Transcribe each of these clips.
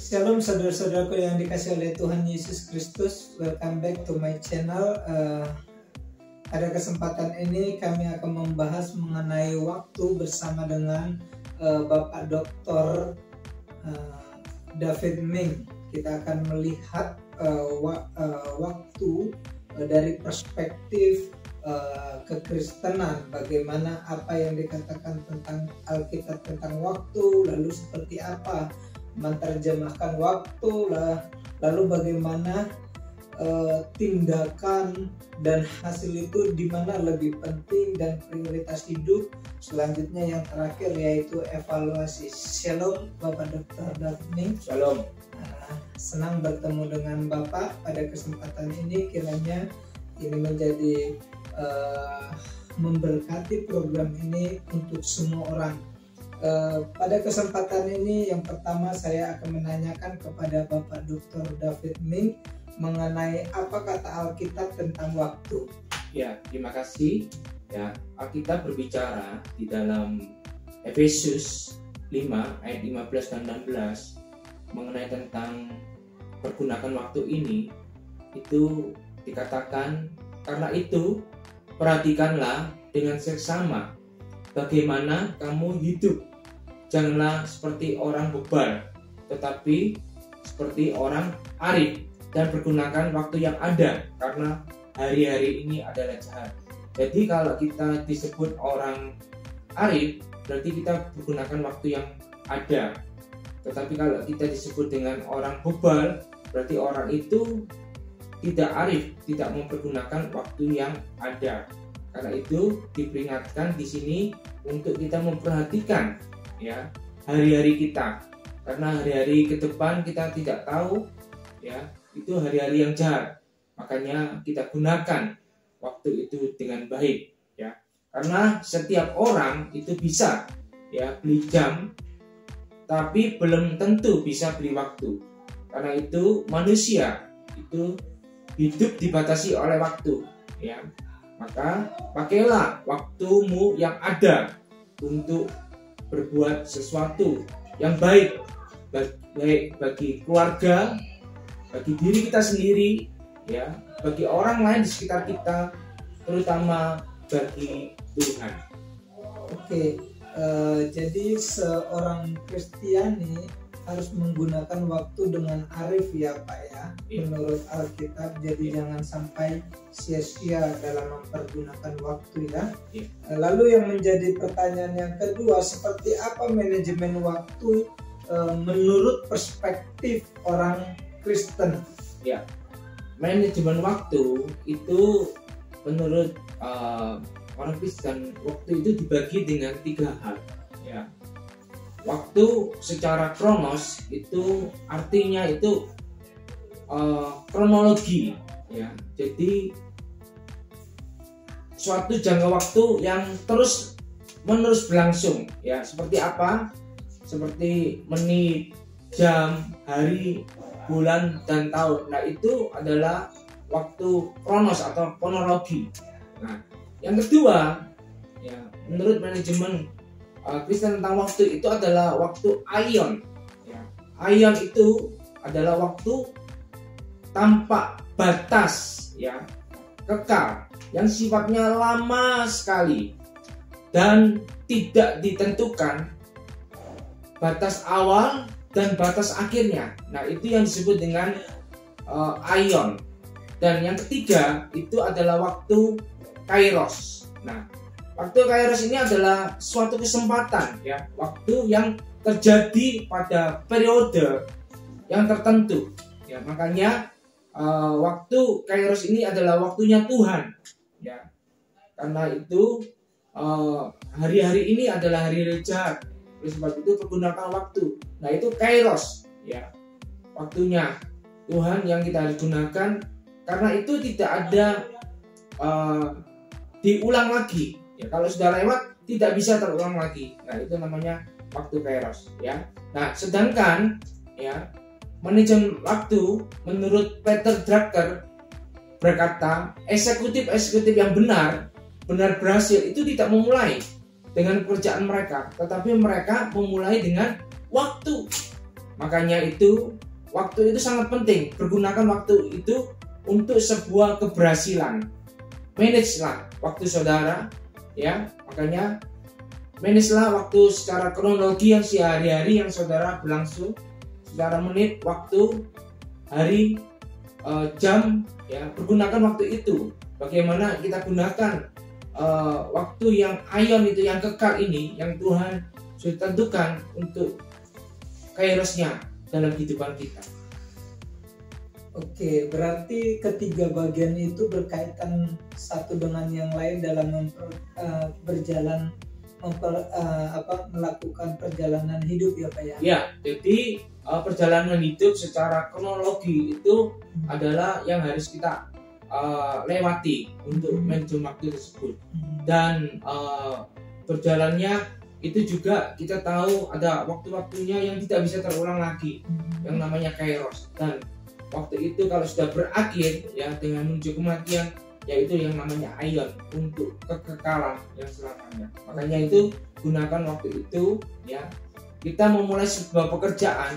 Shalom saudara-saudaraku yang dikasih oleh Tuhan Yesus Kristus. Welcome back to my channel. Pada kesempatan ini kami akan membahas mengenai waktu bersama dengan Bapak Dr. David Ming. Kita akan melihat waktu dari perspektif kekristenan, bagaimana apa yang dikatakan tentang Alkitab tentang waktu, lalu seperti apa menerjemahkan waktu, lalu bagaimana tindakan dan hasil itu di mana lebih penting dan prioritas hidup. Selanjutnya yang terakhir yaitu evaluasi. Shalom Bapak Dr. David. Shalom. Senang bertemu dengan Bapak pada kesempatan ini. Kiranya ini menjadi memberkati program ini untuk semua orang. Pada kesempatan ini yang pertama saya akan menanyakan kepada Bapak Dr. David Ming mengenai apa kata Alkitab tentang waktu. Ya, terima kasih. Ya, Alkitab berbicara di dalam Efesus 5 ayat 15 dan 16 mengenai tentang pergunakan waktu ini. Itu dikatakan, karena itu perhatikanlah dengan seksama bagaimana kamu hidup. Janganlah seperti orang bebal, tetapi seperti orang arif, dan pergunakan waktu yang ada, karena hari-hari ini adalah jahat. Jadi kalau kita disebut orang arif, berarti kita menggunakan waktu yang ada. Tetapi kalau kita disebut dengan orang bebal, berarti orang itu tidak arif, tidak mempergunakan waktu yang ada. Karena itu diperingatkan di sini untuk kita memperhatikan ya hari-hari kita, karena hari-hari ke depan kita tidak tahu ya, itu hari-hari yang jahat. Makanya kita gunakan waktu itu dengan baik ya, karena setiap orang itu bisa ya beli jam, tapi belum tentu bisa beli waktu. Karena itu manusia itu hidup dibatasi oleh waktu ya. Maka pakailah waktumu yang ada untuk berbuat sesuatu yang baik, baik bagi keluarga, bagi diri kita sendiri, ya, bagi orang lain di sekitar kita, terutama bagi Tuhan. Oke, jadi seorang Kristiani harus menggunakan waktu dengan arif ya Pak ya, menurut Alkitab. Jadi jangan sampai sia-sia dalam mempergunakan waktu ya. Lalu yang menjadi pertanyaan yang kedua, seperti apa manajemen waktu menurut perspektif orang Kristen? Ya, manajemen waktu itu menurut orang Kristen, waktu itu dibagi dengan 3 hal ya. Waktu secara kronos itu artinya itu kronologi ya. Jadi suatu jangka waktu yang terus menerus berlangsung ya. Seperti apa? Seperti menit, jam, hari, bulan, dan tahun. Nah, itu adalah waktu kronos atau kronologi. Nah, yang kedua ya, menurut manajemen Kristen tentang waktu itu adalah waktu aion ya. Aion itu adalah waktu tanpa batas ya, kekal, yang sifatnya lama sekali dan tidak ditentukan batas awal dan batas akhirnya. Nah, itu yang disebut dengan aion. Dan yang ketiga itu adalah waktu kairos. Nah, waktu kairos ini adalah suatu kesempatan ya, waktu yang terjadi pada periode yang tertentu ya. Makanya waktu kairos ini adalah waktunya Tuhan ya. Karena itu hari-hari ini adalah hari-hari jahat. Oleh sebab itu pergunakan waktu. Nah, itu kairos ya, waktunya Tuhan yang kita harus gunakan. Karena itu tidak ada diulang lagi. Ya, kalau sudah lewat tidak bisa terulang lagi. Nah, itu namanya waktu kairos ya. Nah, sedangkan ya manajemen waktu menurut Peter Drucker berkata, eksekutif yang benar berhasil itu tidak memulai dengan pekerjaan mereka, tetapi mereka memulai dengan waktu. Makanya itu waktu itu sangat penting. Pergunakan waktu itu untuk sebuah keberhasilan. Manage lah waktu saudara, ya. Makanya manage lah waktu secara kronologi yang sehari-hari yang saudara berlangsung, secara menit, waktu, hari, jam, ya. Pergunakan waktu itu. Bagaimana kita gunakan waktu yang aion itu, yang kekal ini, yang Tuhan sudah tentukan untuk kairosnya dalam kehidupan kita. Oke, berarti ketiga bagian itu berkaitan satu dengan yang lain dalam melakukan perjalanan hidup ya Pak ya? Ya, jadi perjalanan hidup secara kronologi itu adalah yang harus kita lewati untuk manajemen waktu tersebut. Dan berjalannya itu juga kita tahu ada waktu-waktunya yang tidak bisa terulang lagi, yang namanya kairos. Dan waktu itu kalau sudah berakhir ya dengan menuju kematian, yaitu yang namanya aion, untuk kekekalan yang selamanya. Makanya itu gunakan waktu itu ya. Kita memulai sebuah pekerjaan,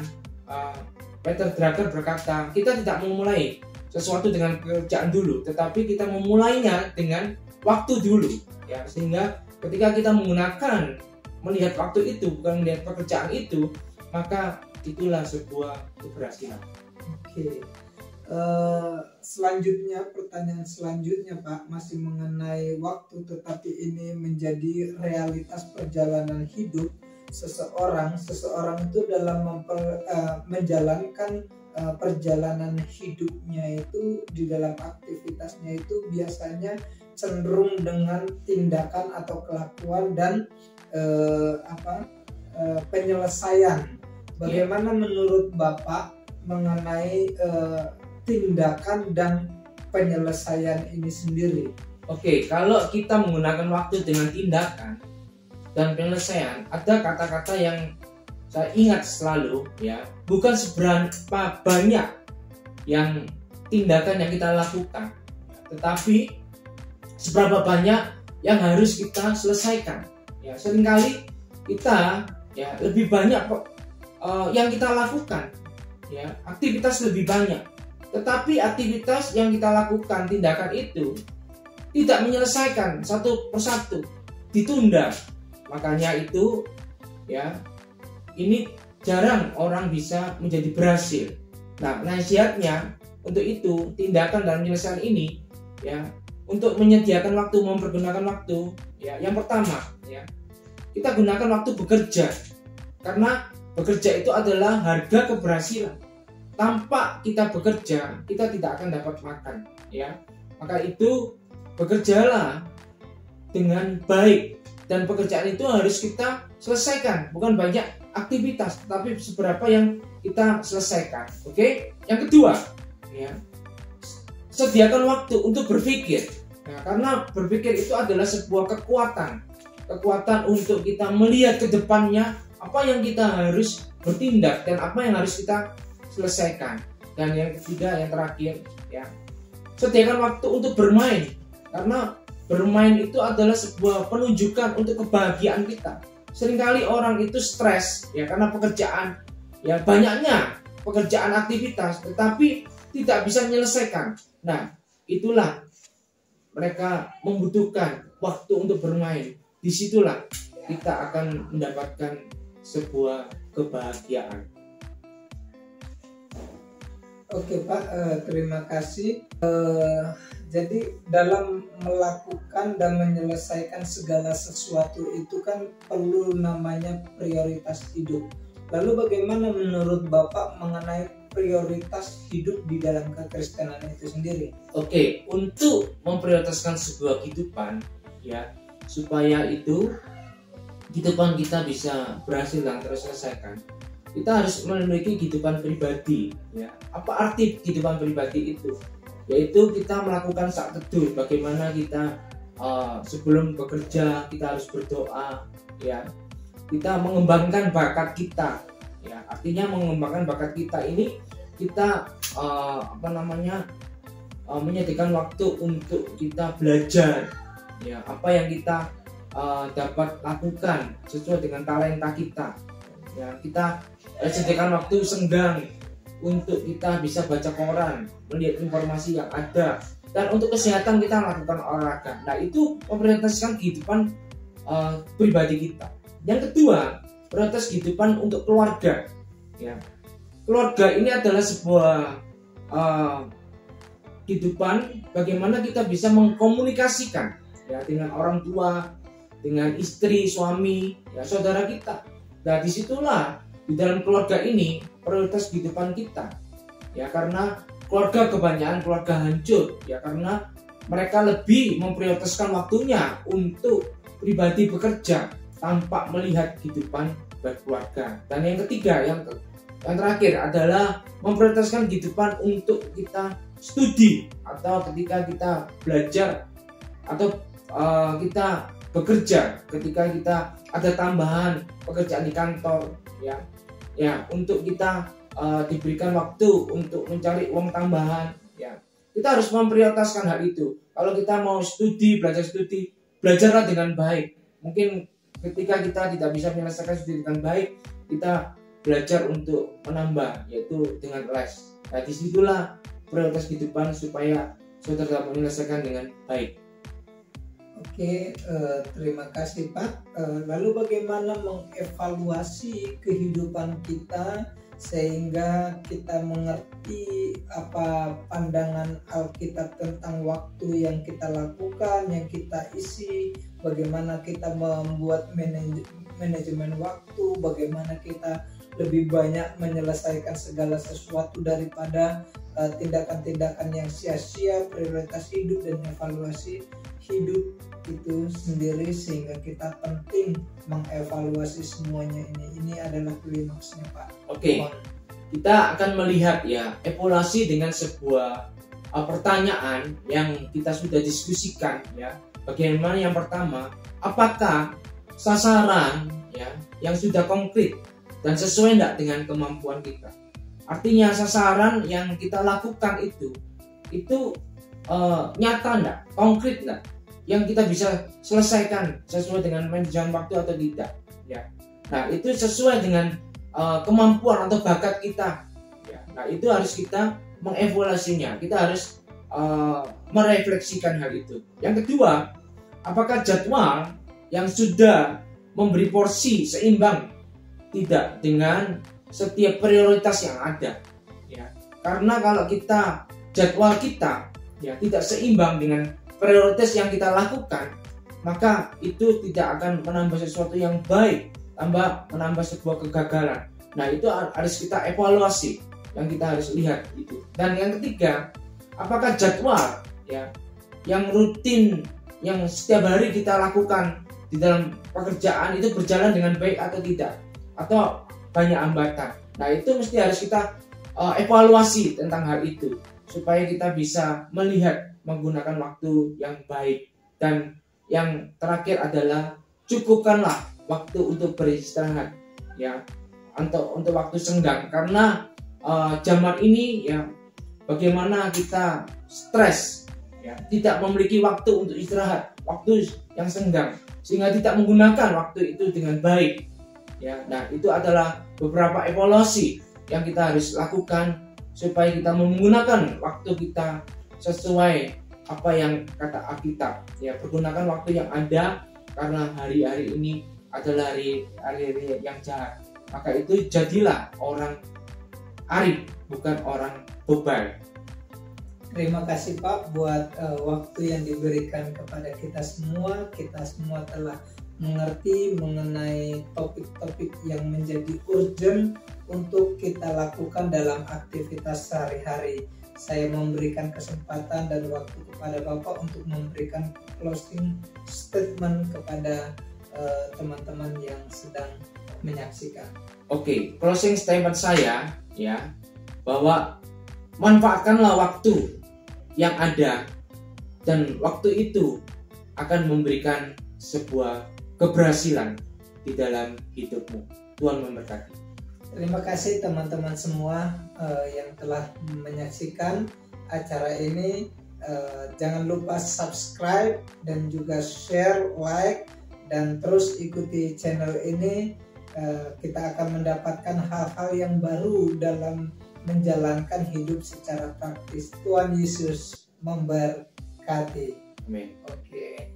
Peter Drucker berkata, kita tidak memulai sesuatu dengan pekerjaan dulu, tetapi kita memulainya dengan waktu dulu ya. Sehingga ketika kita melihat waktu itu, bukan melihat pekerjaan itu, maka itulah sebuah keberhasilan. Oke. Selanjutnya, pertanyaan selanjutnya Pak, masih mengenai waktu, tetapi ini menjadi realitas perjalanan hidup seseorang itu dalam menjalankan perjalanan hidupnya itu, di dalam aktivitasnya itu biasanya cenderung dengan tindakan atau kelakuan dan penyelesaian. Bagaimana menurut Bapak mengenai tindakan dan penyelesaian ini sendiri? Oke, kalau kita menggunakan waktu dengan tindakan dan penyelesaian, ada kata-kata yang saya ingat selalu ya, bukan seberapa banyak yang tindakan yang kita lakukan, tetapi seberapa banyak yang harus kita selesaikan. Ya, seringkali kita ya lebih banyak yang kita lakukan, ya, aktivitas lebih banyak, tetapi aktivitas yang kita lakukan, tindakan itu tidak menyelesaikan satu persatu, ditunda. Makanya itu ya, ini jarang orang bisa menjadi berhasil. Nah, nasihatnya untuk itu, tindakan dan penyelesaian ini ya, untuk menyediakan waktu, mempergunakan waktu ya. Yang pertama ya, kita gunakan waktu bekerja, karena bekerja itu adalah harga keberhasilan. Tanpa kita bekerja, kita tidak akan dapat makan ya. Maka itu bekerjalah dengan baik, dan pekerjaan itu harus kita selesaikan, bukan banyak aktivitas, tapi seberapa yang kita selesaikan. Oke? Yang kedua ya, sediakan waktu untuk berpikir. Nah, karena berpikir itu adalah sebuah kekuatan untuk kita melihat ke depannya, apa yang kita harus bertindak dan apa yang harus kita selesaikan. Dan yang ketiga, yang terakhir ya, sediakan waktu untuk bermain, karena bermain itu adalah sebuah penunjukan untuk kebahagiaan kita. Seringkali orang itu stres ya, karena pekerjaan ya, banyaknya pekerjaan, aktivitas, tetapi tidak bisa menyelesaikan. Nah, itulah mereka membutuhkan waktu untuk bermain. Disitulah kita akan mendapatkan sebuah kebahagiaan. Oke Pak, terima kasih. Jadi dalam melakukan dan menyelesaikan segala sesuatu itu kan perlu namanya prioritas hidup. Lalu bagaimana menurut Bapak mengenai prioritas hidup di dalam kekristenan itu sendiri? Oke, untuk memprioritaskan sebuah kehidupan ya, supaya itu kehidupan kita bisa berhasil dan terselesaikan, kita harus memiliki kehidupan pribadi ya. Apa arti kehidupan pribadi itu? Yaitu kita melakukan saat teduh, bagaimana kita sebelum bekerja kita harus berdoa ya, kita mengembangkan bakat kita ya. Artinya mengembangkan bakat kita ini, kita menyediakan waktu untuk kita belajar ya, apa yang kita dapat lakukan sesuai dengan talenta kita. Ya, kita sediakan waktu senggang untuk kita bisa baca koran, melihat informasi yang ada, dan untuk kesehatan kita melakukan olahraga. Nah, itu memprioritaskan kehidupan pribadi kita. Yang kedua, prioritas kehidupan untuk keluarga. Ya, keluarga ini adalah sebuah kehidupan bagaimana kita bisa mengkomunikasikan ya dengan orang tua, dengan istri, suami, ya saudara kita. Nah, disitulah di dalam keluarga ini prioritas kehidupan kita. Ya, karena keluarga kebanyakan keluarga hancur ya karena mereka lebih memprioritaskan waktunya untuk pribadi bekerja tanpa melihat kehidupan berkeluarga. Dan yang ketiga, yang terakhir adalah memprioritaskan kehidupan untuk kita studi atau ketika kita belajar atau kita bekerja, ketika kita ada tambahan pekerjaan di kantor ya untuk kita diberikan waktu untuk mencari uang tambahan ya. Kita harus memprioritaskan hal itu. Kalau kita mau studi, belajarlah dengan baik. Mungkin ketika kita tidak bisa menyelesaikan studi dengan baik, kita belajar untuk menambah, yaitu dengan les. Nah, disitulah prioritas kehidupan supaya saudara dapat menyelesaikan dengan baik. Oke, terima kasih Pak. Lalu bagaimana mengevaluasi kehidupan kita sehingga kita mengerti apa pandangan Alkitab tentang waktu yang kita lakukan, yang kita isi, bagaimana kita membuat manajemen waktu, bagaimana kita lebih banyak menyelesaikan segala sesuatu daripada tindakan-tindakan yang sia-sia, prioritas hidup dan evaluasi hidup itu sendiri, sehingga kita penting mengevaluasi semuanya ini. Ini adalah klimaksnya Pak. Oke, kita akan melihat ya evaluasi dengan sebuah pertanyaan yang kita sudah diskusikan ya. Bagaimana yang pertama, apakah sasaran ya yang sudah konkret dan sesuai enggak dengan kemampuan kita. Artinya sasaran yang kita lakukan itu nyata enggak, konkret enggak, yang kita bisa selesaikan sesuai dengan manajemen waktu atau tidak ya. Nah, itu sesuai dengan kemampuan atau bakat kita ya. Nah, itu harus kita mengevaluasinya. Kita harus merefleksikan hal itu. Yang kedua, apakah jadwal yang sudah memberi porsi seimbang tidak dengan setiap prioritas yang ada ya. Karena kalau kita jadwal kita ya tidak seimbang dengan prioritas yang kita lakukan, maka itu tidak akan menambah sesuatu yang baik, menambah sebuah kegagalan. Nah, itu harus kita evaluasi, yang kita harus lihat itu. Dan yang ketiga, apakah jadwal ya yang rutin yang setiap hari kita lakukan di dalam pekerjaan itu berjalan dengan baik atau tidak, atau banyak hambatan. Nah, itu mesti harus kita evaluasi tentang hal itu supaya kita bisa melihat menggunakan waktu yang baik. Dan yang terakhir adalah cukupkanlah waktu untuk beristirahat ya, untuk waktu senggang, karena zaman ini ya bagaimana kita stres ya, tidak memiliki waktu untuk istirahat, waktu yang senggang, sehingga tidak menggunakan waktu itu dengan baik ya. Nah, itu adalah beberapa evaluasi yang kita harus lakukan supaya kita menggunakan waktu kita sesuai apa yang kata Alkitab ya. Pergunakan waktu yang ada, karena hari-hari ini adalah hari-hari yang jahat. Maka itu jadilah orang arif, bukan orang bebal. Terima kasih Pak buat waktu yang diberikan kepada kita semua. Kita semua telah mengerti mengenai topik-topik yang menjadi urgent untuk kita lakukan dalam aktivitas sehari-hari. Saya memberikan kesempatan dan waktu kepada Bapak untuk memberikan closing statement kepada teman-teman yang sedang menyaksikan. Oke, closing statement saya ya, bahwa manfaatkanlah waktu yang ada, dan waktu itu akan memberikan sebuah keberhasilan di dalam hidupmu. Tuhan memberkati. Terima kasih teman-teman semua yang telah menyaksikan acara ini. Jangan lupa subscribe dan juga share, like, dan terus ikuti channel ini kita akan mendapatkan hal-hal yang baru dalam menjalankan hidup secara praktis. Tuhan Yesus memberkati. Amin. Oke.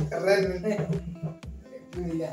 Keren nih. Itu ya.